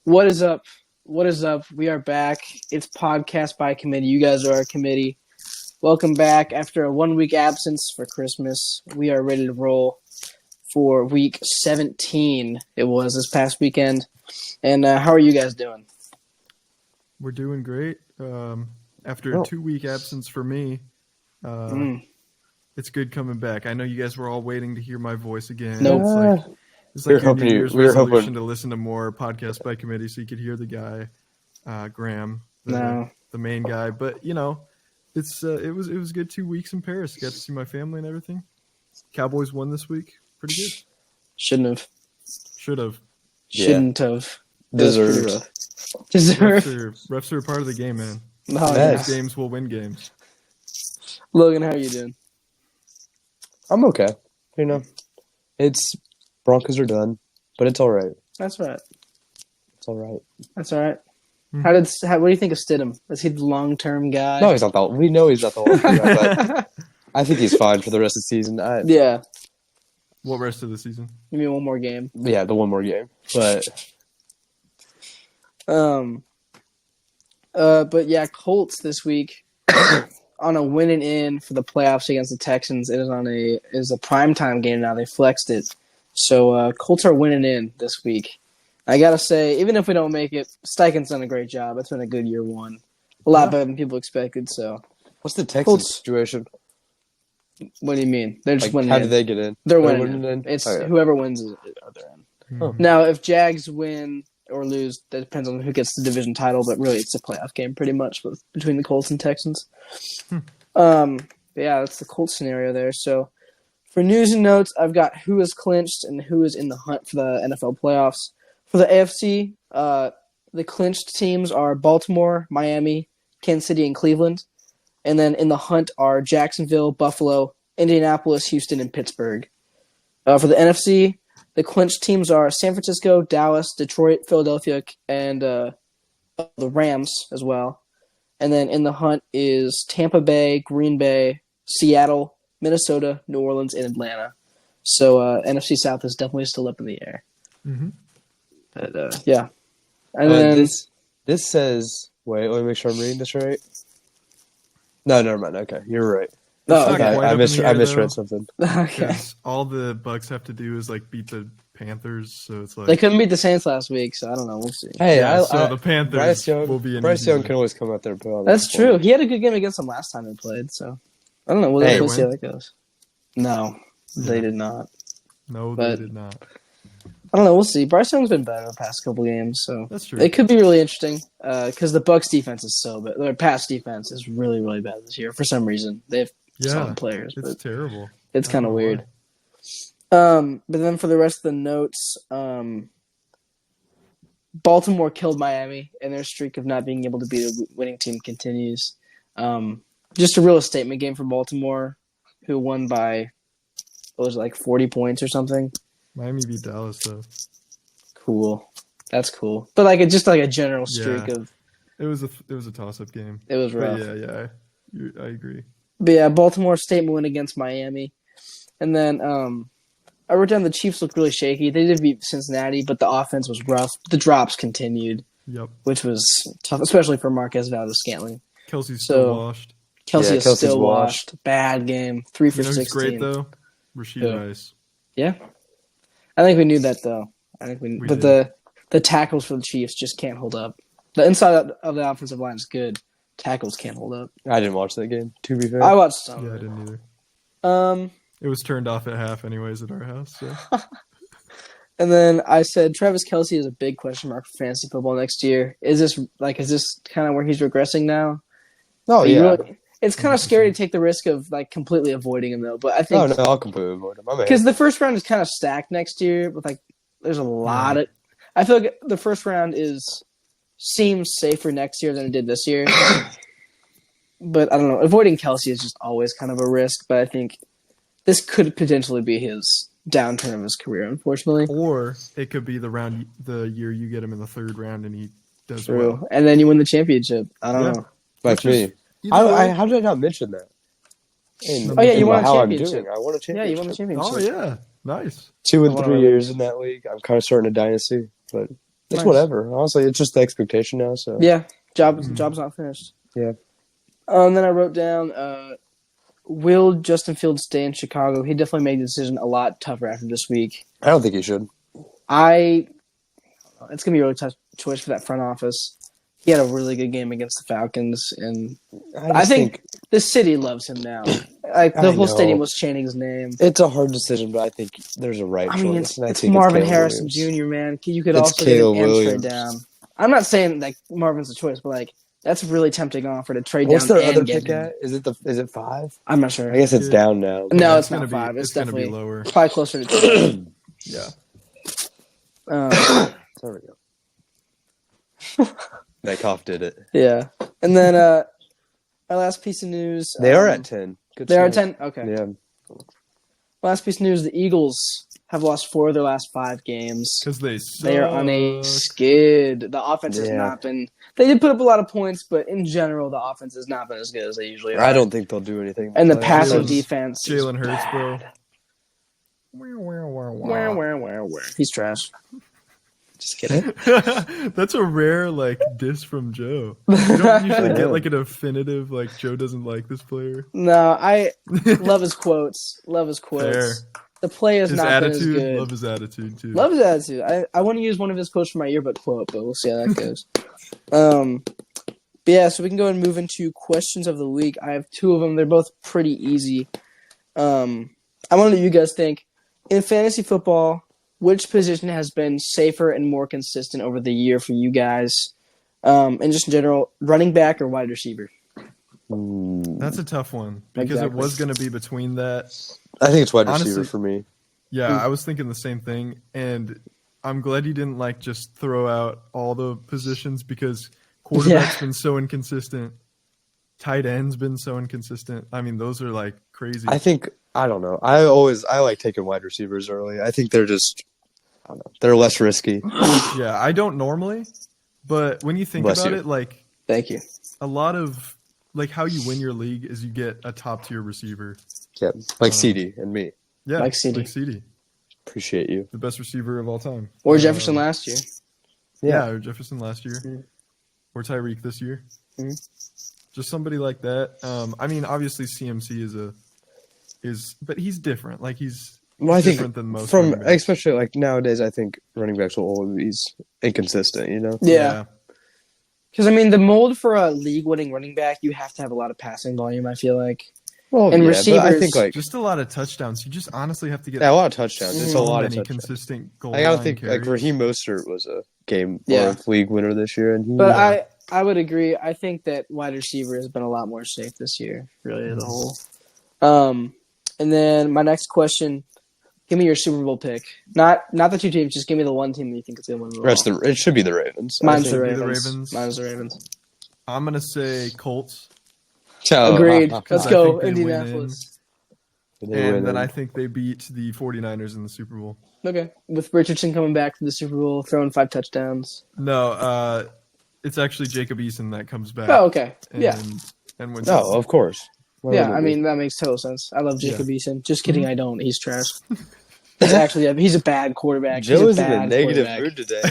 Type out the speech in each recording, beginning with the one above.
What is up? What is up? We are back. It's podcast by committee. You guys are our committee. Welcome back after a 1 week absence for Christmas. We are ready to roll for week 17. It was this past weekend. And how are you guys doing? We're doing great. After a 2 week absence for me, it's good coming back. I know you guys were all waiting to hear my voice again. Nope. It's like your New Year's resolution to listen to more podcasts by committee so you could hear the guy, Graham, the main guy. But you know, it was good 2 weeks in Paris. Got to see my family and everything. Cowboys won this week. Pretty good. Shouldn't have. Should have. Shouldn't have. Deserved. Refs are a part of the game, man. Games will win games. Logan, how are you doing? I'm okay. You know, it's Broncos are done, but it's all right. That's right. It's all right. That's all right. What do you think of Stidham? Is he the long-term guy? No, he's not. We know he's not the long-term guy, but I think he's fine for the rest of the season. Yeah. What rest of the season? Give me one more game. Yeah, the one more game. But yeah, Colts this week on a winning in for the playoffs against the Texans. It is a primetime game now. They flexed it. So Colts are winning in this week. I gotta say, even if we don't make it, Steichen's done a great job. It's been a good year one. A lot better than people expected. So what's the Texans situation? What do you mean? They're just winning. How did they get in? They're winning in. It's whoever wins they're in. Huh. Now, if Jags win or lose, that depends on who gets the division title. But really, it's a playoff game pretty much between the Colts and Texans. Yeah, that's the Colts scenario there. So for news and notes, I've got who is clinched and who is in the hunt for the NFL playoffs. For the AFC, the clinched teams are Baltimore, Miami, Kansas City, and Cleveland. And then in the hunt are Jacksonville, Buffalo, Indianapolis, Houston, and Pittsburgh. For the NFC, the clinched teams are San Francisco, Dallas, Detroit, Philadelphia, and the Rams as well. And then in the hunt is Tampa Bay, Green Bay, Seattle, Minnesota, New Orleans, and Atlanta. So NFC South is definitely still up in the air. Mm-hmm. But yeah. And then this says, wait, let me make sure I'm reading this right. No, never mind. Okay, you're right. Oh, okay. I misread something. Okay. All the Bucks have to do is beat the Panthers, so it's like They couldn't beat the Saints last week, so I don't know. We'll see. Hey, the Panthers will be Bryce Young can always come out there and put on. That's true. He had a good game against them last time they played, so I don't know. We'll see how that goes. No, they did not. No, they did not. I don't know. We'll see. Bryce Young's been better the past couple games, so that's true. It could be really interesting because the Bucks defense is so bad. Their pass defense is really, really bad this year for some reason. They have solid players. It's terrible. It's kind of weird. But then for the rest of the notes, Baltimore killed Miami, and their streak of not being able to beat a winning team continues. Just a real statement game for Baltimore, who won by, 40 points or something. Miami beat Dallas, though. Cool. That's cool. But it's just a general streak of. It was a toss-up game. It was rough. I agree. But yeah, Baltimore statement win against Miami, and then I wrote down the Chiefs looked really shaky. They did beat Cincinnati, but the offense was rough. The drops continued. Yep. Which was tough, especially for Marquez Valdez-Scantling. Kelsey's still washed. Kelsey's still washed. Bad game. 3 for 16. Who's great though? Rashid Rice. Yeah. I think we knew that though. But the tackles for the Chiefs just can't hold up. The inside of the offensive line is good. Tackles can't hold up. I didn't watch that game, to be fair. I watched some. Yeah, I didn't either. It was turned off at half anyways at our house. So. And then I said Travis Kelce is a big question mark for fantasy football next year. Is this kind of where he's regressing now? Oh, yeah. It's kind of scary to take the risk of completely avoiding him though. But I think no, I'll completely avoid him. Because the first round is kind of stacked next year with there's a lot of. I feel like the first round seems safer next year than it did this year. But I don't know. Avoiding Kelce is just always kind of a risk. But I think this could potentially be his downturn of his career, unfortunately. Or it could be the year you get him in the third round and he does True. well. And then you win the championship. I don't know. Like me. How did I not mention that? You won a championship. I won a championship. Yeah, you won a championship. Oh, yeah. Nice. 2 and 3 years in that league. I'm kind of starting a dynasty, but It's whatever. Honestly, it's just the expectation now. So yeah, job's not finished. Yeah. And then I wrote down, will Justin Fields stay in Chicago? He definitely made the decision a lot tougher after this week. I don't think he should. It's gonna be a really tough choice for that front office. He had a really good game against the Falcons, and I think the city loves him now. Like the whole stadium was chanting his name. It's a hard decision, but I think there's a right choice. It's Marvin Harrison Jr., man. You could also get an trade down. I'm not saying like Marvin's a choice, but like that's really tempting offer to trade down. What's their other pick at? Is it 5? I'm not sure. I guess it's down now. No, it's not 5. It's definitely lower. Probably closer to 2. Yeah. There we go. Metcalf did it. Yeah. And then our last piece of news. They are at 10. They are at 10? Okay. Yeah. Last piece of news, the Eagles have lost 4 of their last 5 games. Because they suck. They are on a skid. The offense has not been... They did put up a lot of points, but in general, the offense has not been as good as they usually are. I don't think they'll do anything. And the passing defense Jalen Hurts, bro. He's trash. Just kidding. That's a rare diss from Joe. You don't usually get a definitive Joe doesn't like this player. No, I love his quotes. Fair. The play has not attitude, been as good. Love his attitude too. Love his attitude. I want to use one of his quotes for my yearbook quote, but we'll see how that goes. But yeah, so we can go and move into questions of the week. I have 2 of them. They're both pretty easy. I want to know what you guys think. In fantasy football, which position has been safer and more consistent over the year for you guys? And just in general, running back or wide receiver? That's a tough one because it was going to be between that. I think it's wide receiver for me. Yeah, I was thinking the same thing, and I'm glad you didn't just throw out all the positions because quarterback's been so inconsistent. Tight end's been so inconsistent. I mean, those are crazy. I don't know. I like taking wide receivers early. I think they're just, I don't know, they're less risky. Yeah, I don't normally, but when you think about it, thank you. A lot of how you win your league is you get a top tier receiver. Yeah, like CD and me. Yeah, like CD. Appreciate you. The best receiver of all time. Or Jefferson last year. Yeah, or Jefferson last year. Mm-hmm. Or Tyreek this year. Mm-hmm. Just somebody like that. I mean, obviously CMC but he's different. He's different than most. Especially nowadays, I think running backs will always be inconsistent. You know. Yeah. Because the mold for a league-winning running back, you have to have a lot of passing volume. I feel like. Well, and receivers, I think just a lot of touchdowns. You just honestly have to get a lot of touchdowns. It's a lot of consistent goal. I gotta think carries. Raheem Mostert was a game league winner this year, and I would agree. I think that wide receiver has been a lot more safe this year, really as a whole. And then my next question: give me your Super Bowl pick. Not the 2 teams. Just give me the one team that you think is going to win the Bowl. It should be the Ravens. Mine's the Ravens. Mine's the Ravens. I'm gonna say Colts. Agreed. Let's go, Indianapolis. And then I think they beat the 49ers in the Super Bowl. Okay. With Richardson coming back to the Super Bowl, throwing 5 touchdowns. No, it's actually Jacob Eason that comes back. Oh, okay. And wins. Oh, of course. Yeah, that makes total sense. I love Jacob Eason. Just kidding, I don't. He's trash. He's a bad quarterback. Joe is in a negative mood today.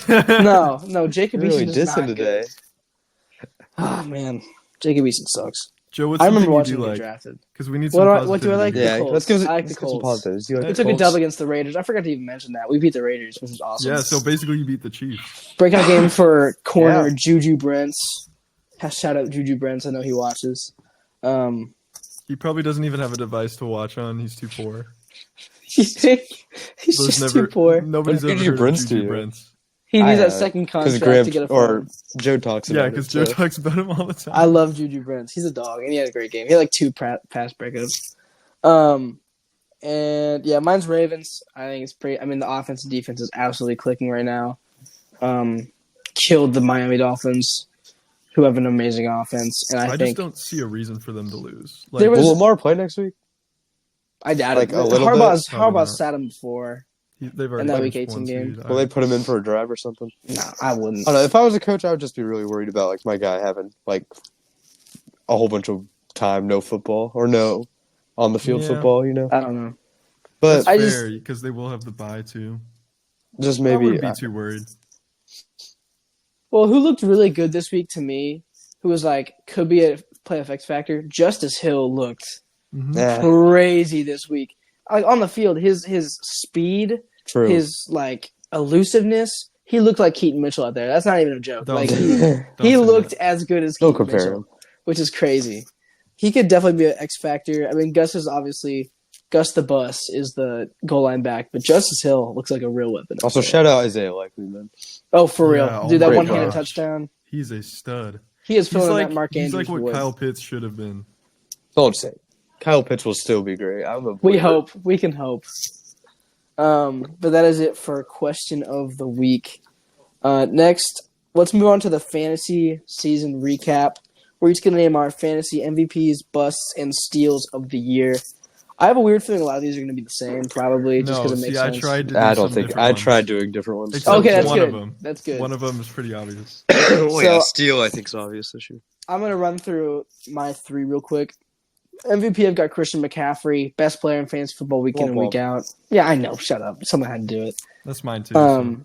No, Jacob Eason is not today. Oh, man. Jacob Eason sucks. Joe, what's I remember watching him get drafted. Because we need some positivity. What do I like? Yeah, let's go. I like the Colts. Positives. We took a dub against the Raiders. I forgot to even mention that. We beat the Raiders, which was awesome. Yeah, so basically you beat the Chiefs. Breakout game for corner Juju Brents. Shout out Juju Brents. I know he watches. He probably doesn't even have a device to watch on. He's too poor. He's just too poor. Nobody's ever heard of Juju Brents. He needs that second contract to get a phone. Or Joe talks about it. Yeah, because Joe talks about him all the time. I love Juju Brents. He's a dog, and he had a great game. He had 2 pass breakups. And yeah, mine's Ravens. I think it's pretty. The offense and defense is absolutely clicking right now. Killed the Miami Dolphins, who have an amazing offense, and I think just don't see a reason for them to lose. Will Lamar play next week? I doubt it. Harbaugh's sat him before. They've already in that Week 18 game. Will they put him in for a drive or something? No, I wouldn't. I don't know. If I was a coach, I would just be really worried about my guy having a whole bunch of time, no football or no on the field football. I don't know. But that's fair because they will have the bye too. Just maybe I wouldn't be too worried. Well, who looked really good this week to me, who was like, could be a playoff X factor, Justice Hill looked crazy this week. Like on the field, his speed, his like elusiveness, he looked like Keaton Mitchell out there. That's not even a joke. He looked as good as Keaton Mitchell, which is crazy. He could definitely be an X factor. I mean, Gus the Bus is the goal line back, but Justice Hill looks like a real weapon. Also, shout out Isaiah Likely, man. Oh, for real. Dude, that one-handed touchdown. He's a stud. He is filling that Mark Andrews He's like what voice. Kyle Pitts should have been. Don't say. Kyle Pitts will still be great. We hope. We can hope. But that is it for question of the week. Next, let's move on to the fantasy season recap. We're each going to name our fantasy MVPs, busts, and steals of the year. I have a weird feeling a lot of these are going to be the same, probably, just because it makes sense. I tried doing different ones. Okay, that's good. That's good. One of them is pretty obvious. Steal, I think, is obvious this year. I'm going to run through my three real quick. MVP, I've got Christian McCaffrey, best player in fantasy football week in and week out. Yeah, I know. Shut up. Someone had to do it. That's mine, too.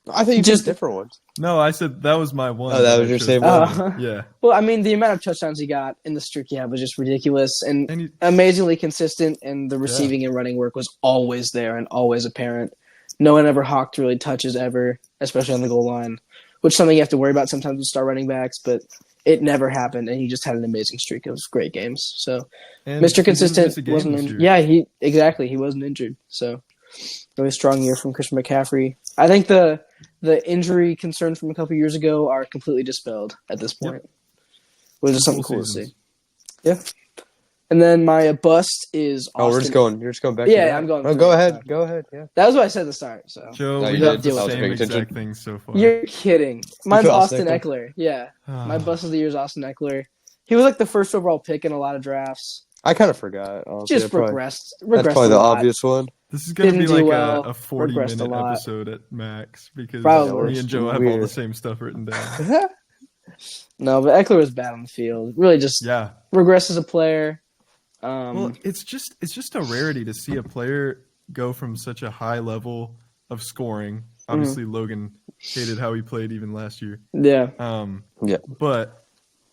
I think you just different ones. No, I said that was my one. Oh, that was your same one? Yeah. Well, I mean, the amount of touchdowns he got in the streak he had was just ridiculous and amazingly consistent, and the receiving and running work was always there and always apparent. No one ever hawked really touches ever, especially on the goal line, which is something you have to worry about sometimes with star running backs, but it never happened, and he just had an amazing streak of great games. So, and Mr. Consistent wasn't injured. Yeah, he wasn't injured. So, really strong year from Christian McCaffrey. I think the injury concerns from a couple years ago are completely dispelled at this point, which is something cool to see. Yeah. And then my bust is Austin. You're just going back. Yeah, I'm going. Oh, go ahead. Yeah. That was what I said at the start. So Joe, we have the same exact thing so far. You're kidding. Mine's Austin Eckler. Yeah. My bust of the year is Austin Eckler. He was like the first overall pick in a lot of drafts. I kind of forgot. Honestly. Just regressed. That's probably the obvious one. This is going to be like a 40-minute episode at max because me and Joe have all the same stuff written down. No, but Eckler was bad on the field. Really just regressed as a player. Well, it's just a rarity to see a player go from such a high level of scoring. Obviously, Logan hated how he played even last year. Yeah. But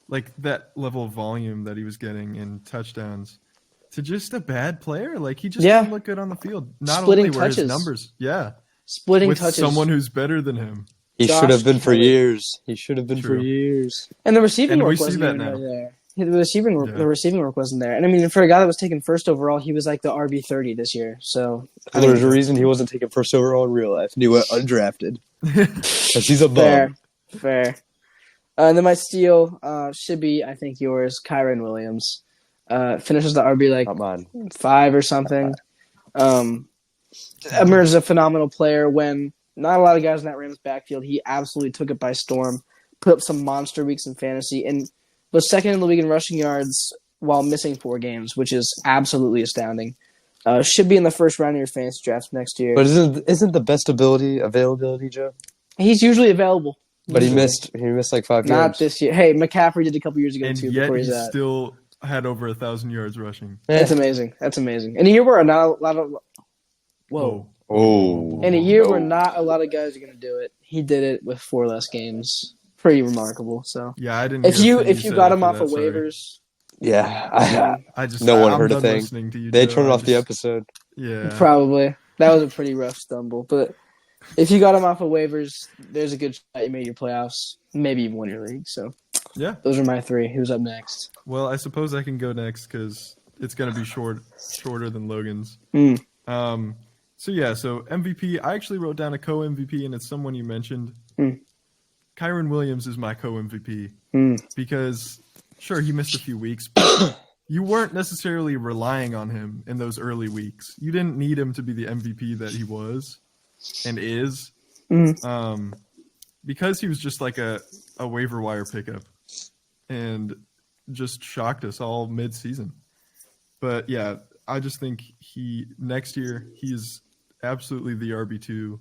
like that level of volume that he was getting in touchdowns to just a bad player, like he just didn't look good on the field. Not splitting only were touches. His numbers, splitting with touches. Someone who's better than him. He should have been for years. And the receiving work wasn't even there. The receiving work wasn't there. And I mean, for a guy that was taken first overall, he was like the RB30 this year. So there's a reason he wasn't taken first overall in real life, and he went undrafted. Because he's a bum. Fair. And then my steal should be, I think, yours, Kyren Williams. Finishes the RB like 5 or something. Emerged as a phenomenal player when not a lot of guys in that Rams backfield. He absolutely took it by storm. Put up some monster weeks in fantasy and was second in the league in rushing yards while missing 4 games, which is absolutely astounding. Should be in the first round of your fantasy draft next year. But isn't the best availability, Joe? He's usually available. But he missed like 5 games. Not this year. Hey, McCaffrey did a couple years ago and too. Yet before he still had over 1,000 yards rushing. That's amazing. In a year where not a lot of in a year where not a lot of guys are going to do it, he did it with 4 less games. Pretty remarkable. So yeah, I didn't. If you got him off of waivers, I just no one heard a thing. They turned off the episode. Yeah, probably that was a pretty rough stumble. But if you got him off of waivers, there's a good shot you made your playoffs, maybe even won your league. So yeah, those are my 3. Who's up next? Well, I suppose I can go next because it's going to be shorter than Logan's. So MVP, I actually wrote down a co-MVP, and it's someone you mentioned. Kyren Williams is my co-MVP because, sure, he missed a few weeks, but you weren't necessarily relying on him in those early weeks. You didn't need him to be the MVP that he was and is because he was just like a waiver wire pickup and just shocked us all mid-season. But, yeah, I just think next year he's absolutely the RB2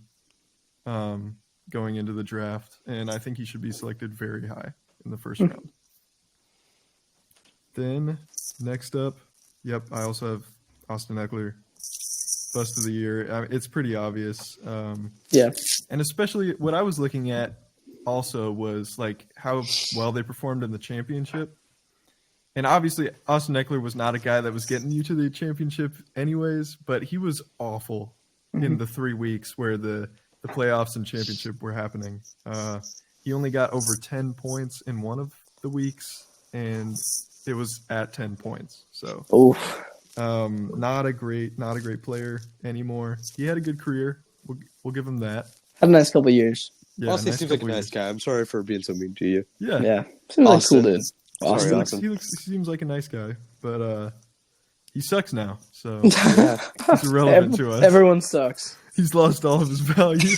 going into the draft, and I think he should be selected very high in the first round. Then next up, I also have Austin Eckler, bust of the year. It's pretty obvious. And especially what I was looking at also was like how well they performed in the championship. And obviously, Austin Eckler was not a guy that was getting you to the championship anyways, but he was awful in the 3 weeks where the playoffs and championship were happening. He only got over 10 points in one of the weeks, and it was at 10 points. So, not a great player anymore. He had a good career. We'll give him that. Had a nice couple of years. Yeah, Austin seems like a nice guy. I'm sorry for being so mean to you. Yeah. Seems like a cool dude. Sorry, He seems like a nice guy, but he sucks now. So Yeah. it's irrelevant to us. Everyone sucks. He's lost all of his value.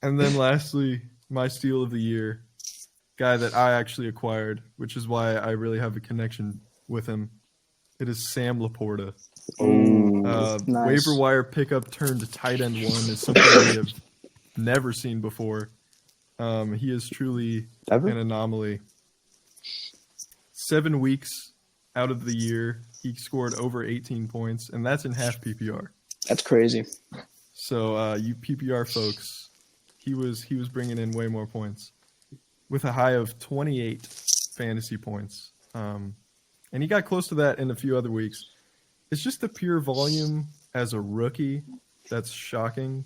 And then lastly, my steal of the year, guy that I actually acquired, which is why I really have a connection with him. It is Sam Laporta. Nice. Waiver wire pickup turned tight end one is something we have never seen before. He is truly an anomaly. 7 weeks out of the year, he scored over 18 points, and that's in half PPR. That's crazy. So you PPR folks, he was bringing in way more points with a high of 28 fantasy points. And he got close to that in a few other weeks. It's just the pure volume as a rookie that's shocking.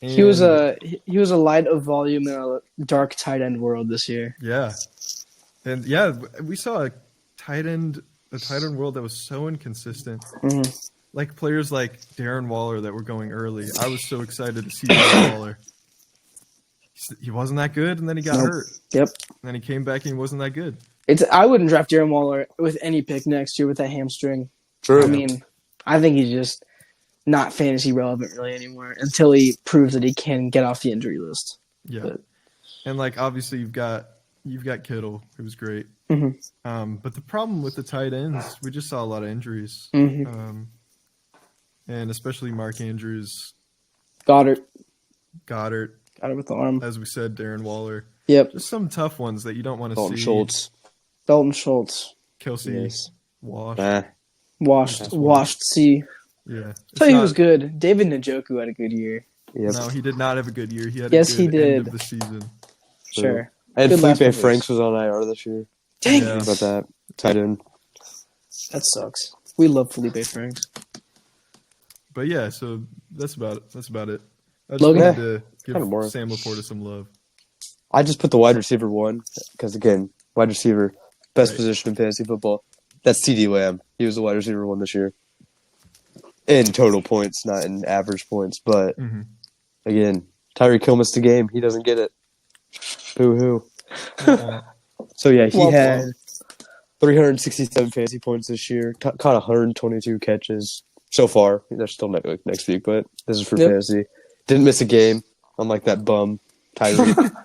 And He was a light of volume in a dark tight end world this year. Yeah. And yeah, we saw a tight end world that was so inconsistent. Mm-hmm. Like players like Darren Waller that were going early. I was so excited to see Darren Waller. He wasn't that good, and then he got hurt. Yep. And then he came back and he wasn't that good. I wouldn't draft Darren Waller with any pick next year with that hamstring. True. I mean, I think he's just not fantasy relevant really anymore until he proves that he can get off the injury list. Yeah. But- And like obviously you've got Kittle, who was great. Mm-hmm. But the problem with the tight ends, we just saw a lot of injuries. Mm-hmm. And especially Mark Andrews, Goddard with the arm. as we said, Darren Waller. Yep. Just some tough ones that you don't want to Dalton see. Dalton Schultz. Kelsey, Yes. Wash. Washed C. Yeah. So he was good. David Njoku had a good year. Yep. No, he did not have a good year. He had Yes, a good he did. end of the season. Sure. And Good last Felipe couple Franks was on IR this year. Dang, Yeah. How about that? Tight end. that sucks. We love Felipe Franks. But yeah, so that's about it. I just Logan? wanted to Kinda give boring. Sam Laporta some love. I just put the wide receiver one because, again, wide receiver, best Right. position in fantasy football. That's CeeDee Lamb. He was the wide receiver one this year. In total points, not in average points. But, Mhm. again, Tyreek Hill missed the game. He doesn't get it. Boo-hoo. So, yeah, he Womp had womp. 367 fantasy points this year. Caught 122 catches so far. There's still next week, but this is for Yep. fantasy. Didn't miss a game, unlike that bum Tyreek.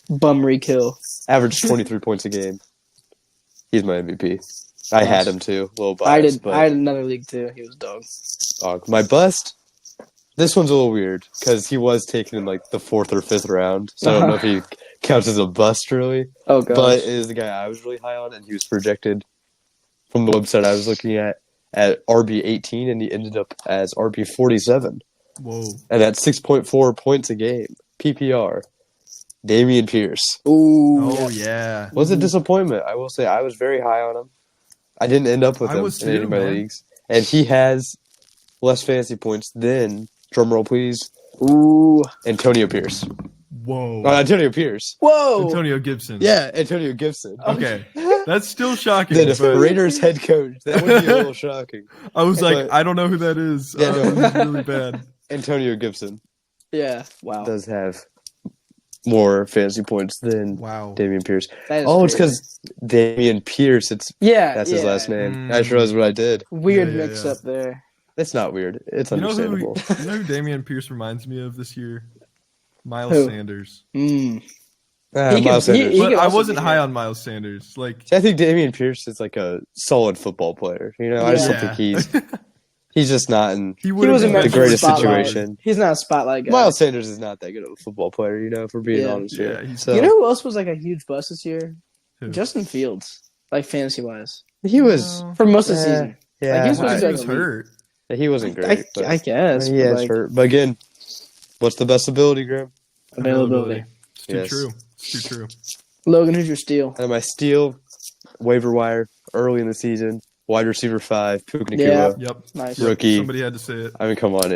Bum Kill. Averaged 23 points a game. He's my MVP. I had him too. A little I biased, did. but I had another league too. He was dog. dog. My bust. This one's a little weird because he was taken in like the 4th or 5th round, so I don't know if he counts as a bust really. Oh god. But it is the guy I was really high on, and he was projected from the website I was looking at RB18, and he ended up as RB47, Whoa. and at 6.4 points a game PPR. Dameon Pierce Ooh. Oh yeah. was a disappointment. I will say I was very high on him. I didn't end up with I him was in any too, of my man. leagues, and he has less fantasy points than, drumroll please, Ooh. Antonio Pierce. Whoa. Antonio Pierce. Whoa. Antonio Gibson. Yeah, Antonio Gibson. Okay. That's still shocking. The but Raiders head coach. That would be a little shocking. I was like, but- I don't know who that is. Yeah, no. He's really bad. Antonio Gibson Yeah. Wow. does have more fantasy points than Wow. Dameon Pierce. That is Oh, it's crazy. because Dameon Pierce. That's his yeah. last name. Mm. I just realized what I did. Weird Yeah, mix yeah. up there. It's not weird. It's You know understandable. who Damian Pierce reminds me of this year? Miles Who? Sanders. Mm. Ah, He can- Miles Sanders. he But could I also wasn't be high good. on Miles Sanders. Like, See, I think Dameon Pierce is like a solid football player. You know, I just don't Yeah. think he's just not in. he He would wasn't meant the for the greatest spotlight. situation. He's not a spotlight guy. Miles Sanders is not that good of a football player, you know, if we're being Yeah. honest Yeah, here. he's- So, You know who else was like a huge bust this year? Who? Justin Fields, like fantasy wise, he was. for most of the Yeah. season. Yeah, Like, he was Why? supposed He to was like, hurt. he wasn't great. but I guess. he but, has like, hurt. But again, what's the best ability, Graham? Availability. It's too Yes. true. It's too true. Logan, who's your steal? And my steal, waiver wire, early in the season, wide receiver 5, Puka Nacua. Yeah. Yep. Nice. Rookie. Somebody had to say it. I mean, come on.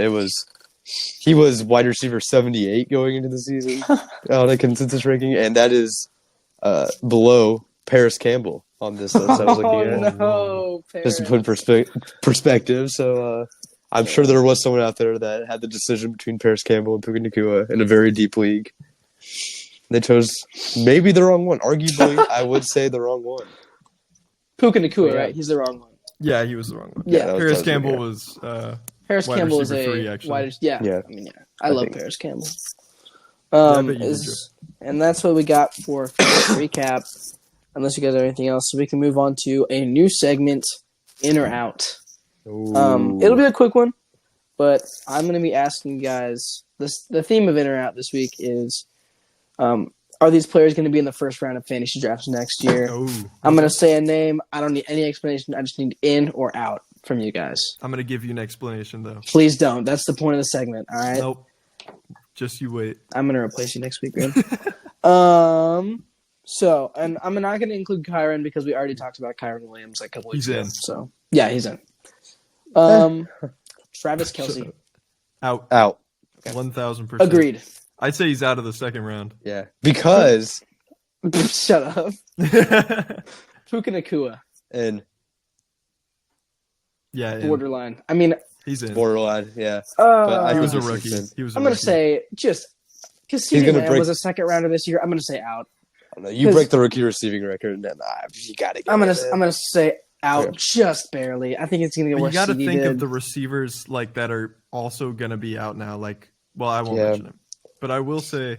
He was wide receiver 78 going into the season on a consensus ranking, and that is below Paris Campbell on this list I was looking at. No, Just to put in perspective. So I'm sure there was someone out there that had the decision between Paris Campbell and Puka Nacua in a very deep league. They chose maybe the wrong one. Arguably, I would say the wrong one. Puka Nacua, Yeah. right? He's the wrong one. Yeah, he was the wrong one. Yeah. that was- Paris that was Campbell good. was Paris wide Campbell is receiver a 3, actually. wide. Yeah. Yeah. I mean, yeah. I I love think- Paris Campbell. I bet you do, And that's what we got for recap. Unless you guys have anything else, so we can move on to a new segment, in or out. Ooh. It'll be a quick one, but I'm going to be asking you guys. The theme of in or out this week is, are these players going to be in the first round of fantasy drafts next year? Oh, I'm going to say a name. I don't need any explanation. I just need in or out from you guys. I'm gonna give you an explanation though. Please don't. That's the point of the segment. All right. Nope. Just you wait. I'm going to replace you next week, Graham. So, and I'm not going to include Kyron because we already talked about Kyron Williams like a couple weeks He's ago. in. So, yeah, he's in. Travis Kelce. Out. Out. 1,000%. Agreed. I'd say he's out of the second round. Yeah. Because, Shut up. Puka Nacua. and Yeah, in. Borderline. I mean, He's in. borderline, yeah. I He was a think rookie. he's in. He was a I'm going to rookie. say just because He's CeeDee gonna Lamb break- was a second rounder this year. I'm going to say out. I don't know. You break the rookie receiving record, and then you got to get I'm it. gonna say out Okay. just barely. I think it's going to get But worse. you got to CD think did. of the receivers like that are also going to be out now. Like, well, I won't Yeah. mention him, but I will say,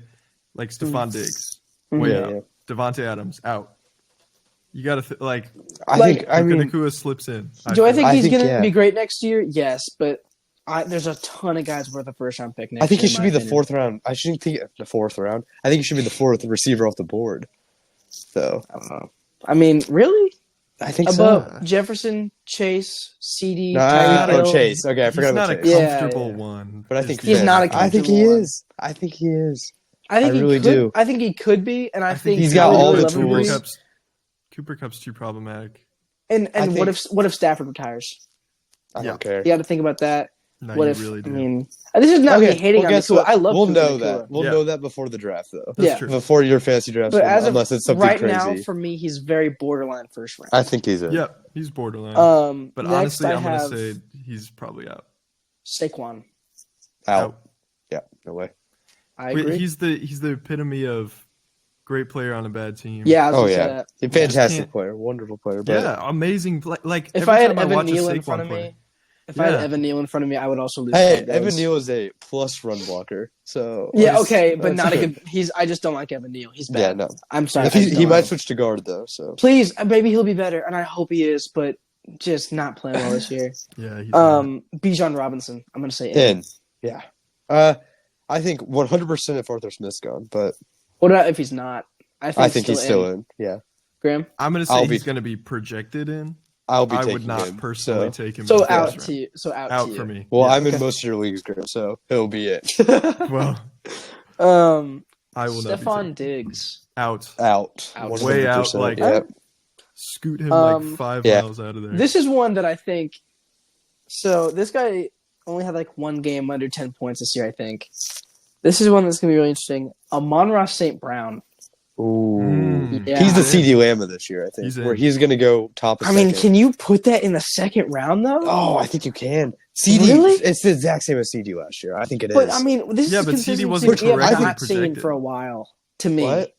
like Stephon Diggs, Mhm. way Yeah, out. yeah. Devontae Adams out. You got to like. I Like- think, I mean, Nacua slips in. Do I feel. think I he's think, going to yeah. be great next year? Yes, but there's a ton of guys worth a first round pick next year. I think he in should my be the opinion. fourth round. I shouldn't think the fourth round. I think he should be the fourth receiver off the board. So, I don't know. I mean, really? I think Above Jefferson, Chase, CD, No, Tyreek Hill? Chase. Okay, I He's forgot not about a Chase. Yeah, comfortable yeah. one. But I think He's not a I think he comfortable one. is. I think he is. I think I he really could, do. I think he could be, and I think he's got I would all really the love him to tools. be. Cooper Cup's too problematic. And I what think- if Stafford retires? I Yeah. don't care. You got to think about that. No, What you if really do. I mean, this is not me hating on guess Nacua. what? I love We'll Puka know Nacua. that. We'll Yeah. know that before the draft, though. That's Yeah. true. Before your fantasy draft, But as of unless it's something right crazy. now, for me, he's very borderline first round. I think he's in. Yeah, he's borderline. But but next honestly, I I'm have gonna say he's probably out. Saquon. Out. Yeah, no way. I Wait, agree. he's the epitome of great player on a bad team. Yeah, I was Oh gonna say yeah, that. a fantastic can't- player, wonderful player. But Yeah, amazing. Like If every I had time I Evan watch a Neal in Saquon front of play, me, if I had Yeah. Evan Neal in front of me, I would also lose. hey, five Evan days. Neal is a plus run blocker. So Yeah, let's- okay, but let's- not a good. I just don't like Evan Neal. He's Yeah, bad. no. I'm sorry. If I just he don't might like him. switch to guard though. So Please, maybe he'll be better, and I hope he is, but just not playing well this year. yeah, he's Bijan Robinson. I'm gonna say in. Yeah. I think 100% if Arthur Smith's gone, but What about if he's not? I think he's still in. Yeah, Graham. I'm gonna I'll say be- he's gonna be projected in. I'll be I taking would not him. personally So. take him. in So the out first to round. you. So out Out to for you. me. Well, Yeah. I'm in most of your leagues, Graham, so he'll be it. Well, Um, I will not. Stephon be Diggs. out. Out. Out. Way out, 100%. like- Yep. Scoot him Um, like 5 yeah. miles out of there. This is one that I think. So this guy only had like one game under 10 points this year, I think. This is one that's gonna be really interesting. Amon-Ra St. Brown. Ooh. Mm. Yeah. He's the He's in. CD Lamb of this year, I think. He's in. Where he's going to go top of I mean, second. can you put that in the second round though? Oh, I think you can. CD, Really? it's the exact same as CD last year. I think it is. But I mean, this Yeah, is but CD consistency wasn't we have correctly not seen projected. for a while. To me, What?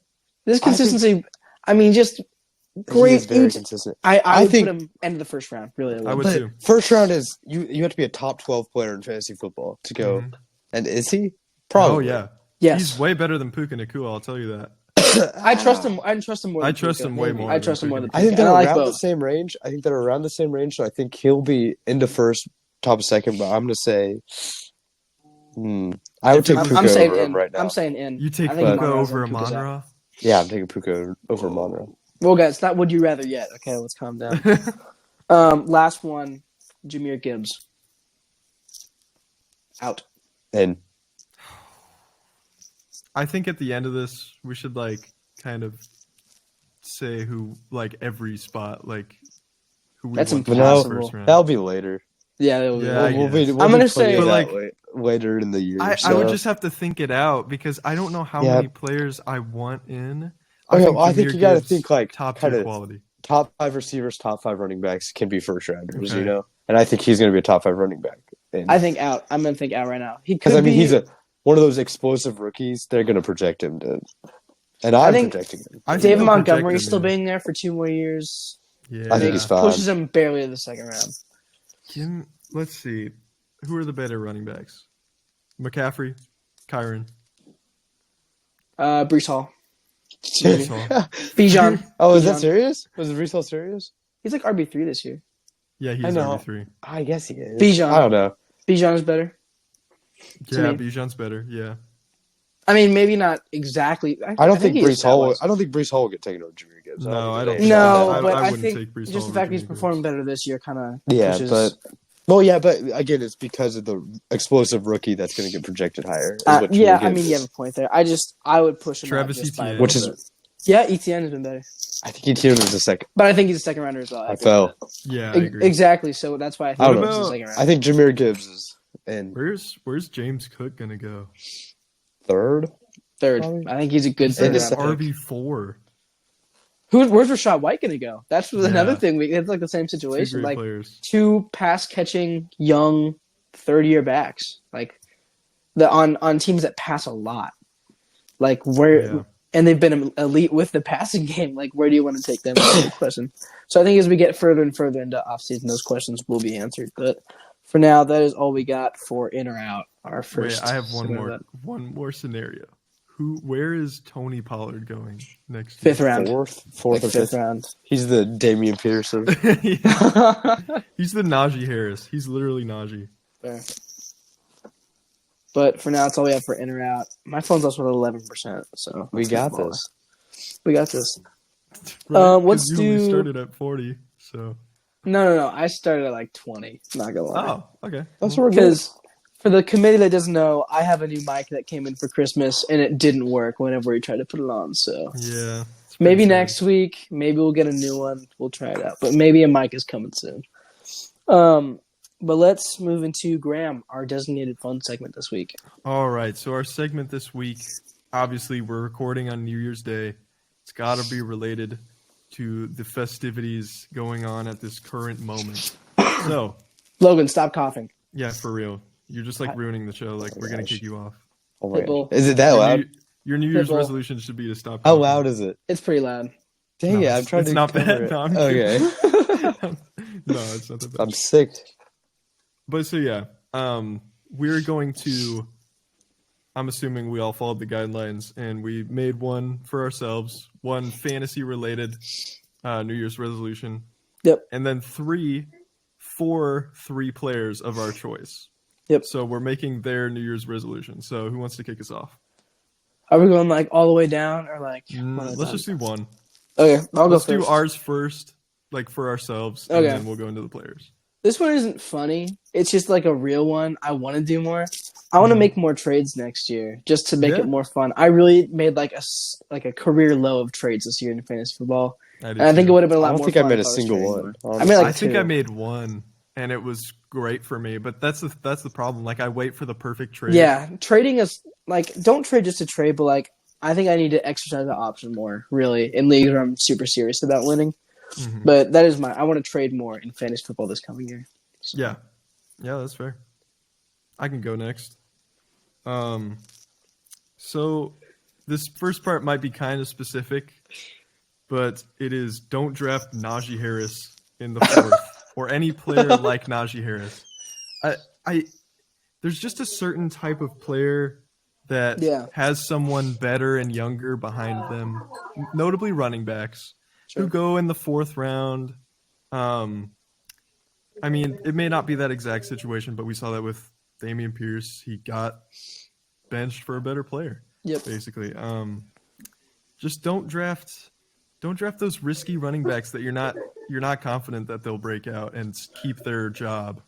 this I think- consistency. I mean, just He great. is very consistent. I would think- put him end of the first round. Really, I would But too. first round is you have to be a top 12 player in fantasy football to go. Mhm. And is he? Probably. Oh yeah, Yes, he's way better than Puka Nacua. I'll tell you that. I trust him. I trust him more. I Than trust Puka. him way more I than trust him more Puka. than I think Puka. they're And I like around the both. same range. So I think he'll be into first, top of second. But I'm going to say, I would take Puka I'm saying over in. him right now. I'm saying in. You take I think Puka Amon-Ra's over in, Puka's out. Amon-Ra? Yeah, I'm taking Puka over Monroe. Well, guys, it's not would you rather yet. Okay, let's calm down. Last one, Jahmyr Gibbs. Out. And I think at the end of this, we should like kind of say who like every spot like who we That's want impossible. in the first round. That'll be later. Yeah, it'll be. Yeah, I We'll guess. be I'm gonna putting say- it But, that like, way later in the year. I would just have to think it out because I don't know how Yeah. many players I want in. Okay, think well, I think Jahmyr you got to Gibbs, think like top tier kind of quality. top 5 receivers, top 5 running backs can be first rounders, Okay. you know. And I think he's going to be a top 5 running back. I think out. I'm gonna think out right now. He could Because I mean, be. he's one of those explosive rookies. They're going to project him to, and I I'm think projecting him. I think David they'll Montgomery project still him in. being there for 2 more years. Yeah, I think he's fine. Pushes him barely to the second round. Let's see, who are the better running backs? McCaffrey, Kyron, Brees Hall, Brees Hall. Bijan. Oh, is that Bijan. serious? Was Brees Hall serious? He's like RB3 this year. Yeah, I he's know. RB3. I guess he is. Bijan. I don't know. Bijan is better. To Yeah, me. Bijan's better. Yeah, I mean, maybe not exactly. I don't think he is Brees Hall. stalwart. I don't think Brees Hall will get taken over Jahmyr Gibbs. No, I think don't he's No, that but I I, wouldn't think take Brees just Hall the over fact he's Jahmyr performing Gibbs. better this year kind of Yeah, pushes. but again, it's because of the explosive rookie that's going to get projected higher. Is what yeah, Jahmyr I mean, Gibbs you is. have a point there. I would push him Travis out just by a Etienne. little Which is- bit. Yeah, Etienne has been better, I think Etienne is the second. but I think he's a second rounder as well. I fell. Yeah, I agree. Exactly, so that's why I I think don't he's know. a second round. I think Jahmyr Gibbs is in Where's James Cook gonna go? third. Third. Probably. I think he's a good He's third the round. second. RB4. Where's Rashad White going to go? That's another Yeah. thing. It's like the same Two situation. great Like players. 2 pass catching young third-year backs. Like on teams that pass a lot. Like where Yeah. and they've been elite with the passing game. Like where do you want to take them? That's a good question. So I think as we get further and further into offseason, those questions will be answered. But for now, that is all we got for in or out. Our first. Wait, I have one segment of more. that. One more scenario. Where is Tony Pollard going next? Fifth round. Fourth Like or fifth fifth. round. He's the Damian Peterson. year? He's the Najee Harris. He's literally Najee. Fair. But for now, it's all we have for in or out. My phone's also at 11%, so We let's got move on. this. We got this. Right? 'Cause let's you only do- started at 40. So. No. I started at like 20. Not gonna lie. Oh, okay. That's Well, what we're good. Because for the committee that doesn't know, I have a new mic that came in for Christmas, and it didn't work whenever we tried to put it on. So yeah. it's maybe pretty sad. next week, maybe we'll get a new one. We'll try it out. But maybe a mic is coming soon. But let's move into Graham, our designated fun segment this week. All right. So our segment this week, obviously, we're recording on New Year's Day. It's got to be related to the festivities going on at this current moment. So, Logan, stop coughing. yeah, for real. You're just like ruining the show. Like, we're going to kick you off. Oh my Pitbull. God. Is it that Your loud? Your New Year's Pitbull. resolution should be to stop. How coughing. loud is it? It's pretty loud. Dang No, it! I'm trying it's to. not cover bad. it. No, I'm Okay, No, it's not that bad. I'm sick. But so yeah, we're going to. I'm assuming we all followed the guidelines and we made one for ourselves, one fantasy-related New Year's resolution. Yep. And then 3 players of our choice. Yep. So we're making their New Year's resolution. So who wants to kick us off? Are we going like all the way down or like? one at a Let's time? just do one. Okay, I'll Let's go do first. ours first, like for ourselves, and Okay. then we'll go into the players. This one isn't funny. It's just like a real one. I want to do more. I want to make more trades next year just to make Yeah. it more fun. I really made like a career low of trades this year in fantasy football, and I think it would have been a lot I don't more think I fun made if a was single trading one. more. I made like I think 2. I made one, and it was great for me. But that's the problem. Like I wait for the perfect trade. Yeah, trading is like don't trade just to trade, but like I think I need to exercise the option more really in leagues where I'm super serious about winning. Mhm. But that is I want to trade more in fantasy football this coming year. So, Yeah, that's fair. I can go next. So this first part might be kind of specific, but it is don't draft Najee Harris in the 4th or any player like Najee Harris. I there's just a certain type of player that Yeah. has someone better and younger behind them, notably running backs Sure. who go in the 4th round. I mean, it may not be that exact situation, but we saw that with Dameon Pierce. He got benched for a better player, Yep. basically. Just don't draft those risky running backs that you're not confident that they'll break out and keep their job.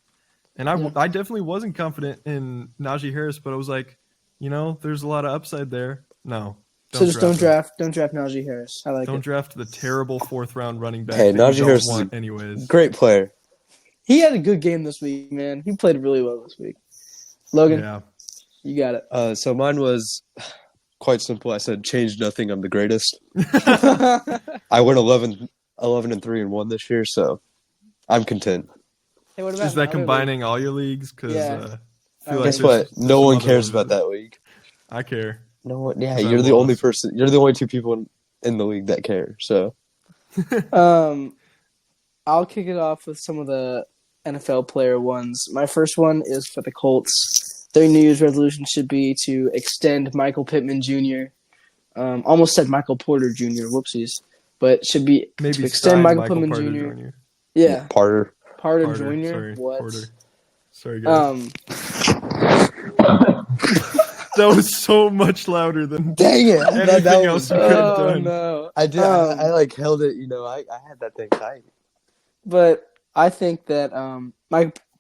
And I definitely wasn't confident in Najee Harris, but I was like, there's a lot of upside there. No. So just don't draft Najee Harris. I like Don't it. draft the terrible 4th round running back. Hey, that Najee you Harris don't is want anyways. Great player. He had a good game this week, man. He played really well this week. Logan, Yeah. you got it. So mine was quite simple. I said, change nothing. I'm the greatest. I went 11-3-1 this year, so I'm content. Hey, what about Is that combining all your leagues? Because Yeah. I feel Guess like what? there's No some one other cares ones about that league. I care. No one. Yeah, 'Cause I you're the only lost. person. You're the only two people in the league that care. So I'll kick it off with some of the NFL player ones. My first one is for the Colts. Their New Year's resolution should be to extend Michael Pittman Jr. Almost said Michael Porter Jr. Whoopsies, but should be Maybe to extend sign Michael Pittman Porter Jr. Yeah, Parter. Porter Porter, Jr. sorry, What? Porter. Sorry, guys. Um, That was so much louder than Dang it! anything else we could have oh done. no! I did. Um, I like held it. I had that thing tight. But I think that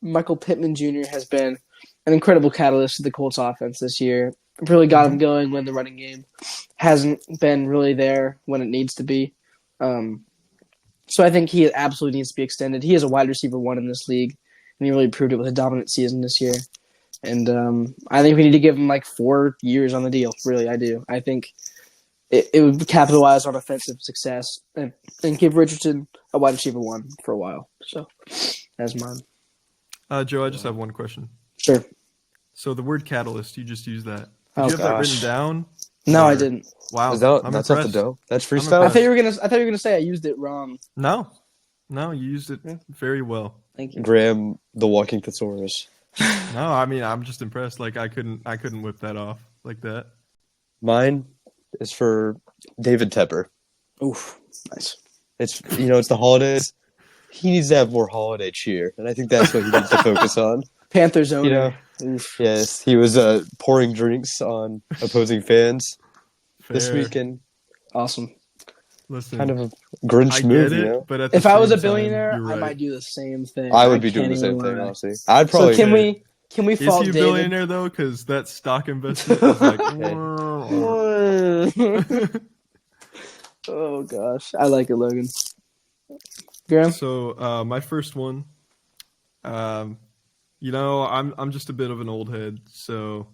Michael Pittman Jr. has been an incredible catalyst to the Colts offense this year. Really got him going when the running game hasn't been really there when it needs to be. So I think he absolutely needs to be extended. He is a wide receiver 1 in this league, and he really proved it with a dominant season this year. And I think we need to give him like 4 years on the deal. Really, I do. I think it would capitalize on offensive success and give Richardson a wide receiver 1 for a while. So that's mine. Joe, I just have one question. Sure. So the word catalyst, you just used that. Did Oh, you have that gosh. written down? No, I Or- didn't. Wow, That's off impressed. the dome. That's I'm freestyle. I thought you were gonna say I used it wrong. No, you used it very well. Thank you. Graham, the walking thesaurus. No, I mean I'm just impressed. Like I couldn't whip that off like that. Mine is for David Tepper. Oof, nice. It's it's the holidays. He needs to have more holiday cheer, and I think that's what he needs to focus on. Panthers owner. Oof. Yes, he was pouring drinks on opposing fans this Fair. weekend. Awesome. Listen, Kind of a Grinch I move, get it, you know? but at the If I was same a billionaire, time, you're I right. might do the same thing. I would be doing can't the same even thing, lie. honestly. I'd probably. So can we Is fault he a David? billionaire though? Because that stock investment is like. Oh gosh, I like it, Logan. Graham. So my first one, I'm just a bit of an old head. So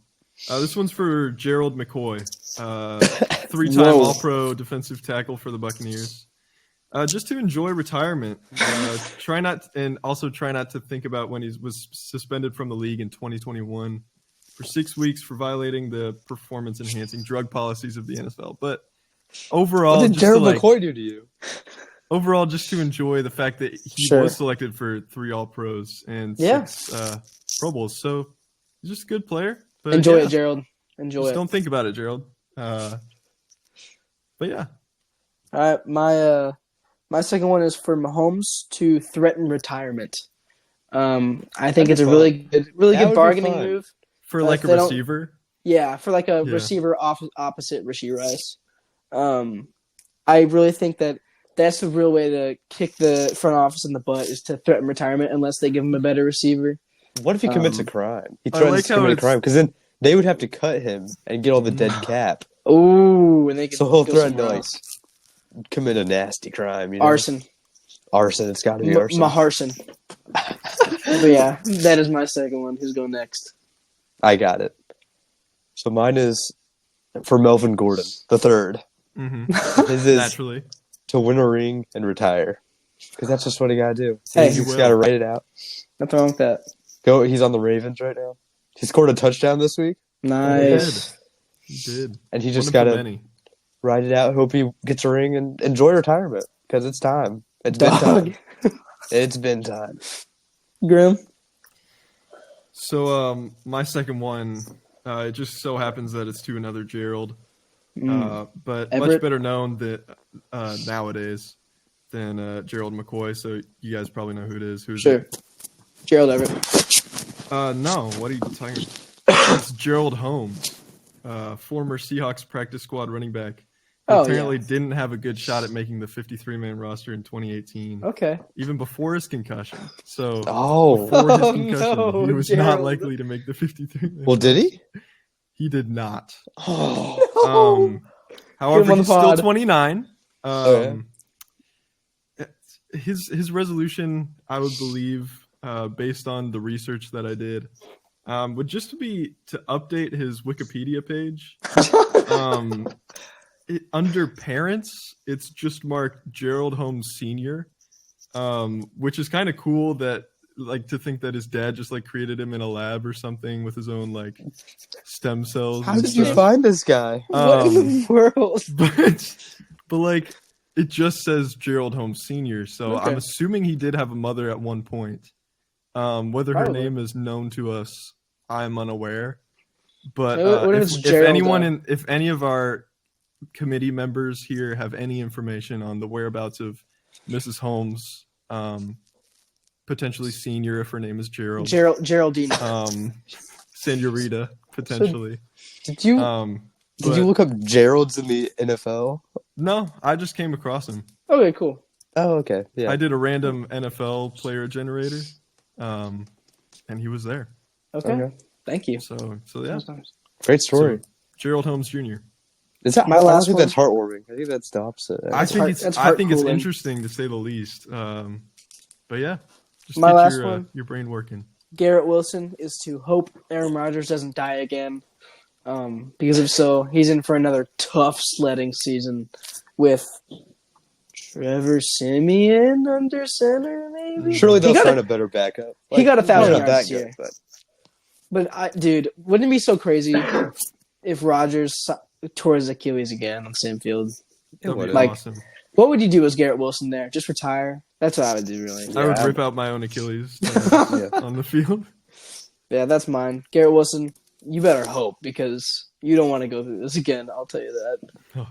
this one's for Gerald McCoy, 3-time Whoa. All-Pro defensive tackle for the Buccaneers. Just to enjoy retirement, try not to think about when he was suspended from the league in 2021 for 6 weeks for violating the performance-enhancing drug policies of the NFL. But overall, What did just to, Gerald like, McCoy do to you? overall, just to enjoy the fact that he Sure. was selected for 3 All-Pros and Yeah. 6 Pro Bowls. So he's just a good player. But Enjoy yeah, it, Gerald. Enjoy just it. don't think about it, Gerald. But yeah. All right, my second one is for Mahomes to threaten retirement. I think it's a fun. really good That would be bargaining fun. move. For like if a they don't- receiver. Yeah, for like a Yeah. receiver opposite Rashee Rice. I really think that's the real way to kick the front office in the butt is to threaten retirement unless they give him a better receiver. What if he commits a crime? He I threatens like to how commit a it's- crime because then they would have to cut him and get all the dead cap. Ooh, and they can So he'll go threaten to somewhere like else. commit a nasty crime. You know? Arson. Arson. It's got to be arson. Maharson. But yeah, that is my second one. Who's going next? I got it. So mine is for Melvin Gordon, the third. Mm-hmm. His is Naturally. to win a ring and retire. Because that's just what he got to do. Hey, He's he just will. got to write it out. Nothing wrong with that. He's on the Ravens right now. He scored a touchdown this week, Nice. He did. and he One just of got the to many. write it out. Hope he gets a ring and enjoy retirement because it's time. It's been Dog. time. It's been time. Grim. So my second one, it just so happens that it's to another Gerald, but Everett? much better known that nowadays than Gerald McCoy. So you guys probably know who it is. Who's Sure. it? Gerald Everett. No, what are you talking about? It's Gerald Holmes, former Seahawks practice squad running back. Who Oh, apparently didn't have a good shot at making the 53-man roster in 2018, Okay. even before his concussion. So Oh, before his Oh, concussion, no, he was Gerald. not likely to make the 53-man. well, did he? He did not. Oh. However, on the he's still pod. 29. Oh, His resolution, I would believe, based on the research that I did, would just be to update his Wikipedia page. Under parents, it's just marked Gerald Holmes Sr., which is kind of cool that like to think that his dad just like created him in a lab or something with his own like stem cells. How and did you stuff. find this guy? What in the world? But like it just says Gerald Holmes Sr., so Okay. I'm assuming he did have a mother at one point. Whether her Probably. name is known to us, I'm unaware. But What if it's if Gerald, anyone if any of our committee members here have any information on the whereabouts of Mrs. Holmes, potentially senior if her name is Gerald, Geraldine. Senorita potentially. Did you But look up Gerald's in the NFL? no, I just came across him. Okay, cool. Oh, okay. Yeah. I did a random NFL player generator, and he was there. Okay. Thank you. So yeah, That's nice. Great story. So, Gerald Holmes Jr. Is that, My I don't last think one- that's heartwarming. I think that's the opposite. I think it's that's it's heart-cooling. interesting to say the least. But yeah, just My get last one. your brain working. Garrett Wilson is to hope Aaron Rodgers doesn't die again. Because if so, he's in for another tough sledding season with Trevor Siemian under center, maybe? Surely they'll He got find a- a better backup. he got 1,000 not yards that this good, year. But, dude, wouldn't it be so crazy if Rodgers tore his Achilles again on the same field? That'd be Like- awesome. What would you do as Garrett Wilson there? Just retire? That's what I would do, really. I would Yeah. rip out my own Achilles Yeah. on the field. Yeah, that's mine. Garrett Wilson, you better hope because you don't want to go through this again. I'll tell you that.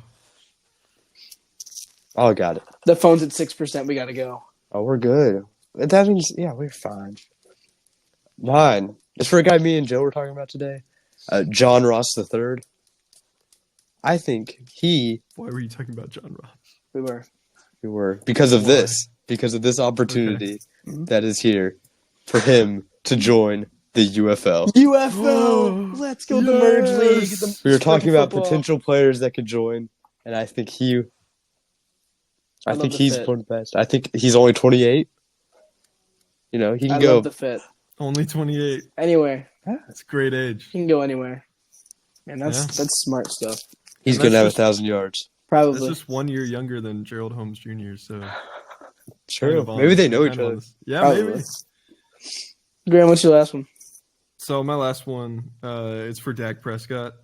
Oh, got it. The phone's at 6%. We got to go. Oh, we're good. That means, yeah, we're fine. Mine. It's for a guy me and Joe were talking about today. John Ross III. I think Why were you talking about John Ross? We were. we were, because of Why? this opportunity that is here for him to join the UFL. UFO! Let's go the merge league. Yes! We were talking about football. potential players that could join, and I think I love the he's fit. one of the best. I think he's only 28. You know, he I can go. love the fit. Only 28. Anywhere. That's a great age. He can go anywhere. Man, that's Yeah. that's smart stuff. He's And gonna that's have just- 1,000 yards. That's Probably. just 1 year younger than Gerald Holmes Jr. So True. kind of on- Maybe they know each kind of on other. this- Yeah, Probably. maybe. Graham, what's your last one? So my last one, it's for Dak Prescott,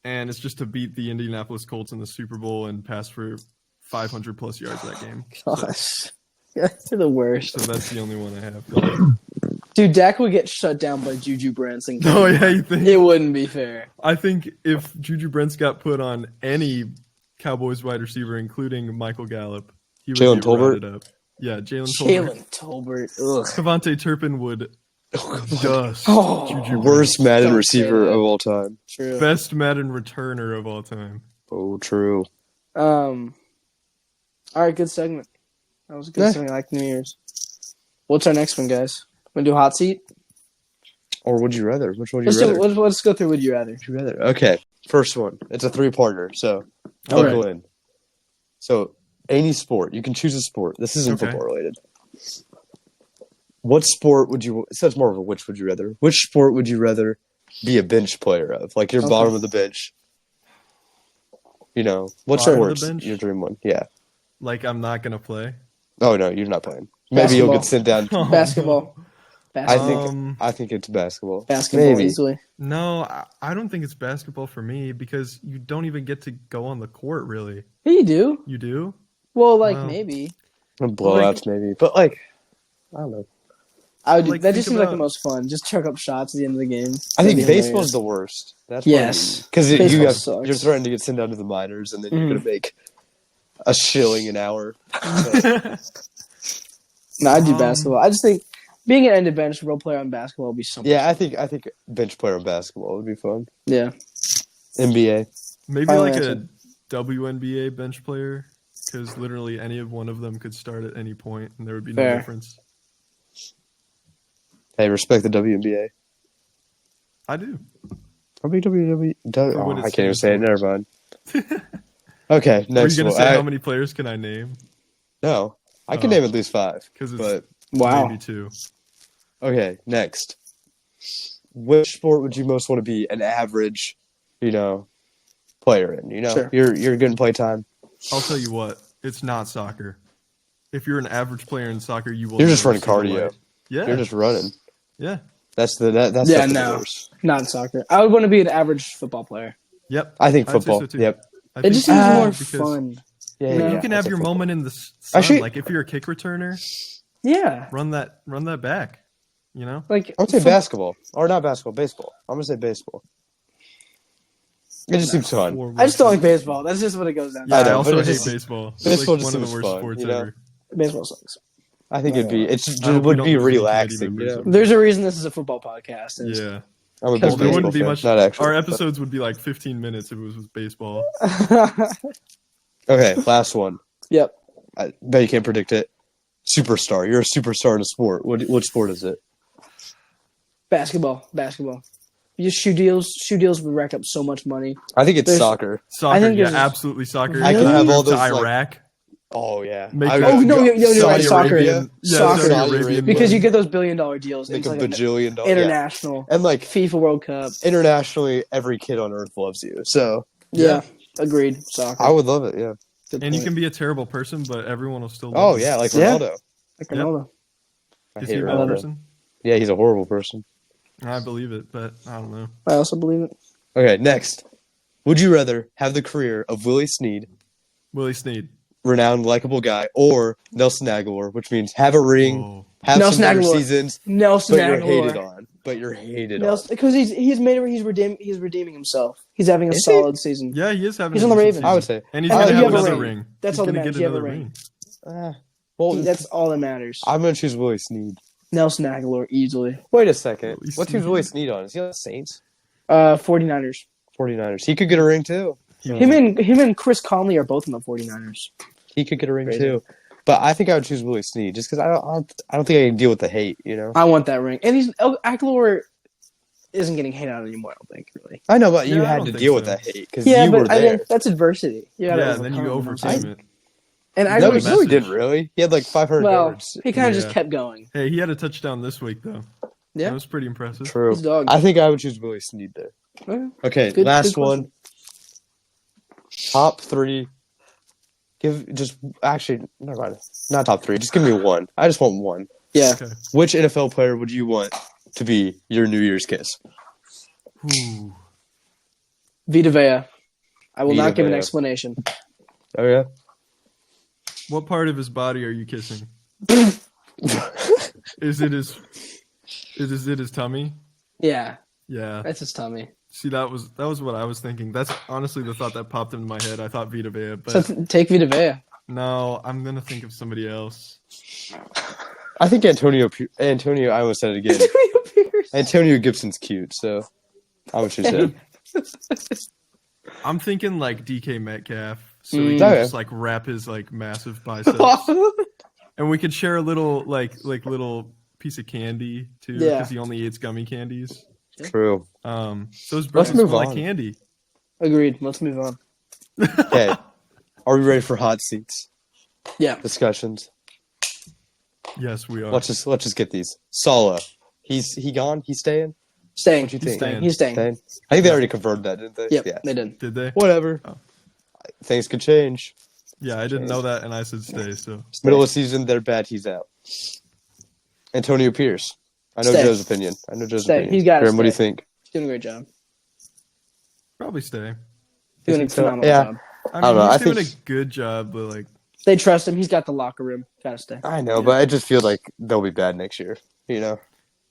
and it's just to beat the Indianapolis Colts in the Super Bowl and pass for 500 plus yards that game. Gosh. You're the worst. So that's the only one I have. Dude, Dak would get shut down by Juju Branson. Oh yeah, you think? It wouldn't be fair. I think if Juju Brents got put on any Cowboys wide receiver, including Michael Gallup, he would Jalen get Tolbert? routed up. Yeah, Jalen Tolbert. Jalen Tolbert. Ugh. Cavante Turpin would dust Oh. Juju Worst Brents. Madden Don't say receiver that. of all time. True. Best Madden returner of all time. Oh, true. All right, good segment. That was a good Yeah. segment. I like New Year's. What's our next one, guys? Want to do hot seat? Or would you rather? Which one would you rather? Let's go through would you rather. Would you rather? Okay, first one. It's a 3-parter, so All buckle in. So, any sport. You can choose a sport. This isn't Okay. football related. What sport would you... So it's more of a which would you rather. Which sport would you rather be a bench player of? Like, you're Okay. bottom of the bench. You know, what Bottom of the sports? bench? Your dream one. Yeah. Like I'm not gonna play. Oh, no, you're not playing. Maybe you'll get sent down. Basketball. I think it's basketball. Basketball Maybe. easily. No, I don't think it's basketball for me because you don't even get to go on the court. Really, Yeah, you do. you do? Well, like Wow. maybe. Blowouts, maybe. But, like, I don't know. I would. Like, That think just seems like the about- most fun. Just chuck up shots at the end of the game. I think That'd be baseball's hilarious. the worst. That's Yes. because Baseball you're sucks. threatened to get sent down to the minors, and then you're Mhm. gonna make a shilling an hour. No, I do Um, basketball. I just think being an end of bench role player on basketball would be so much Yeah, I think bench player in basketball would be fun. Yeah. NBA. Maybe Final like answer. a WNBA bench player because literally any of one of them could start at any point and there would be no Fair. difference. Hey, respect the WNBA. I do. WWE. For what Oh, it I can't even stands say it. for. Never mind. Okay, Were next you gonna one. say how many players can I name? No, I can Oh. name at least 5. Because it's But Wow. maybe 2. okay, next. Which sport would you most want to be an average, player in? Sure. You're getting play time. I'll tell you what, it's not soccer. If you're an average player in soccer, you will. You're just never running see the cardio. light. Yeah. You're just running. Yeah. That's Yeah, definitely no. worse. Not in soccer. I would want to be an average football player. Yep. I think I'd say football. so too. Yep. I It think just so seems too, more because fun. Yeah, You know? You can I'd have say your football. moment in the sun. Actually- Like if you're a kick returner, Yeah. run that back. You know. Like I would say basketball. Or not basketball, baseball. I'm going to say baseball. It just seems fun. I just don't like baseball. That's just what it goes down to. Yeah, I I know, also but hate it's just- baseball. It's baseball like just one of the seems worst fun, sports you know? ever. Baseball sucks. I think it'd be. It just I hope we would don't be lose any relaxing. committee members. There's a reason this is a football podcast. and Yeah. I'm a Because big There wouldn't baseball be fan, much. Not actually. Our episodes would be like 15 minutes if it was with baseball. Okay, last one. Yep. I bet you can't predict it. Superstar. You're a superstar in a sport. What sport is it? Basketball. You shoe deals would rack up so much money. I think it's There's- soccer. Soccer, think yeah, there's- absolutely soccer. I You could can have move all to those, like- Iraq. Oh yeah. Make I that- would Oh, no, go- you're right, soccer. Arabia. Yeah, Soccer. Saudi Arabian. Because you get those $1 billion deals. Make It's a like bajillion dollars. international. And like FIFA World Cup. internationally, every kid on earth loves you. So Yeah. Agreed. Soccer. I would love it. Yeah. Good And you point. can be a terrible person, but everyone will still. Oh love you. yeah, like Yeah. Ronaldo. Like Ronaldo. I Is hate he a bad Ronaldo. person? Yeah, he's a horrible person. I believe it, but I don't know. I also believe it. Okay, next. Would you rather have the career of Willie Snead, Willie Snead. renowned, likable guy, or Nelson Aguilar, which means have a ring, Oh. have Nelson some better Aguilar. seasons, Nelson but you're Aguilar. hated on. But you're hated Nelson, because he's redeeming himself. He's having a Is he? solid season. Yeah, he is having. He's a on the decent Ravens. season. on. I would say. And he's And gonna you have have a another ring. ring. That's He's all that gonna matters. get You have a another ring. Well, That's all that matters. I'm gonna choose Willie Snead. Nelson Aguilar easily. Wait a second. Willie What team's Snead. Willie Snead on? Is he on the Saints? 49ers. 49ers. He could get a ring too. Him and Chris Conley are both in the 49ers. He could get a ring Crazy. too. But I think I would choose Willie Snead just because I don't think I can deal with the hate. I want that ring. And Aguilar isn't getting hate out anymore, I don't think, really. I know, but Yeah, you I had don't to think deal so. with that hate because Yeah, you but were I there. think that's adversity. You gotta Yeah, and then you overcome it. overcame it. And No, Aguilar, he really message. didn't. Really, he had like 500 well, yards. he kind of just Yeah. kept going. Hey, he had a touchdown this week though. Yeah. That was pretty impressive. True. He's a dog. I think I would choose Willie Snead there. Okay. Okay, Good- last good one. Top 3. Never mind. Not top 3. Just give me one. I just want one. Yeah. Okay. Which NFL player would you want to be your New Year's kiss? Ooh. Vita Vea. I will Vita not give an Vea. explanation. Oh yeah. What part of his body are you kissing? Is it his tummy? Yeah, Yeah. that's his tummy. See, that was what I was thinking. That's honestly the thought that popped into my head. I thought Vita Vea, but So take Vita Vea. no, I'm gonna think of somebody else. I think Antonio. I almost said it again. Antonio Gibson's cute, so I would choose him. I'm thinking like DK Metcalf, so he Mm. can Okay. just like wrap his like massive biceps, and we could share a little little piece of candy too, Yeah. because he only eats gummy candies. True. So his Let's breasts move smell like on. candy. Agreed. Let's move on. Okay. Are we ready for hot seats Yeah. discussions? Yes, we are. Let's just get these. Sala. He gone? He's staying? Staying. What do you He's think? staying. He's staying. Staying? I think they already confirmed that, didn't they? Yep, Yeah. they did. Did they? Whatever. Oh. Things could change. Yeah, I didn't know that, and I said stay. So Middle of the season, they're bad. He's out. Antonio Pierce. I know Stay. Joe's opinion. Stay. opinion. He's gotta Graham, what do you stay. think? He's doing a great job. probably stay. Doing a think so? phenomenal Yeah. job. I don't mean, know, he's I doing think- a good job, but like, They trust him. He's got the locker room. Gotta stay. I know, but I just feel like they'll be bad next year. You know,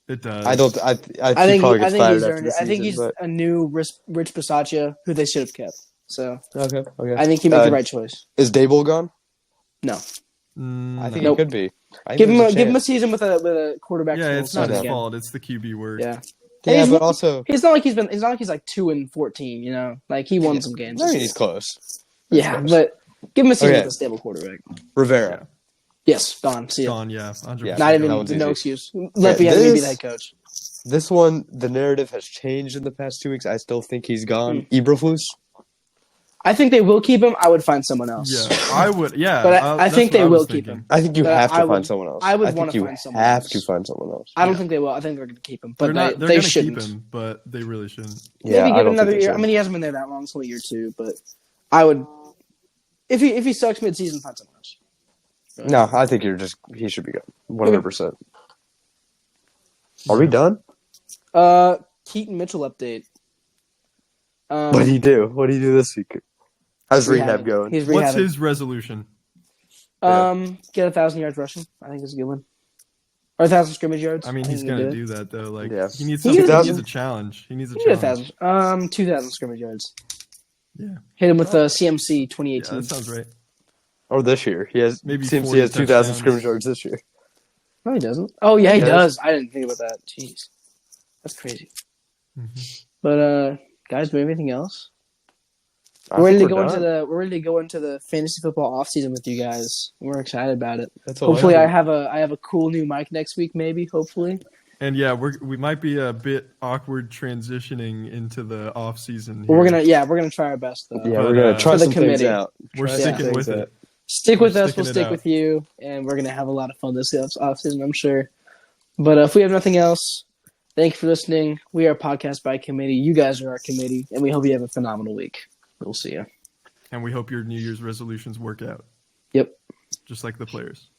it does. I don't. I I think think he probably I gets think fired he's after earned the it. I think season, he's a new Rich Bisaccia who they should have kept. So but okay. I think he made the right choice. Is Dable gone? No, I think Nope. he could be. I think give him there's give him a chance. season with a quarterback. Yeah, who it's will not start his again. fault. It's the QB work. Yeah, Yeah, He's but not- also, it's not like he's like 2-14. You know, like he won some games. I this mean, year. he's close. Yeah, but give him a season Okay. with a stable quarterback. Rivera. Yes, gone. See ya. Gone, yeah, 100%. Yeah. Not even That one's no easy. excuse. Let Yeah, Bieniemy be this- the head coach. This one, the narrative has changed in the past 2 weeks. I still think he's gone. Eberflus. I think they will keep him. I would find someone else. Yeah, I would. Yeah, but I think they will keep him. I think you have to find someone else. I would want to find someone else. You have to find someone else. I don't think they will. I think they're going to keep him, but they're they shouldn't. Keep him, but they really shouldn't. Yeah, maybe give him another year. I mean, he hasn't been there that long. It's only year 2, but I would. If he sucks mid-season, find someone else. No, I think he should be gone. 100%. Are we done? Keaton Mitchell update. What do you do? What do you do this week? How's rehab going? He's What's his resolution? Get 1,000 yards rushing. I think is a good one. Or 1,000 scrimmage yards. I mean, he's gonna do that though. Like, he needs something. He needs a challenge. He needs a challenge. 2,000 scrimmage yards. Yeah. Hit him with the CMC 2018. Yeah, that sounds right. Or this year. He has maybe CMC has 2,000 scrimmage yards this year. No, he doesn't. Oh yeah, he does. I didn't think about that. Jeez, that's crazy. Mm-hmm. But guys, do we have anything else? We're ready to go into the fantasy football offseason with you guys. We're excited about it. Hopefully, I have a cool new mic next week. Maybe, hopefully. And yeah, we might be a bit awkward transitioning into the off season. We're gonna try our best though. Yeah, we're gonna try some things out. We're sticking with it. Stick with us. We'll stick with you, and we're gonna have a lot of fun this off season, I'm sure. But if we have nothing else, thank you for listening. We are Podcast by Committee. You guys are our committee, and we hope you have a phenomenal week. We'll see you. And we hope your New Year's resolutions work out. Yep. Just like the players.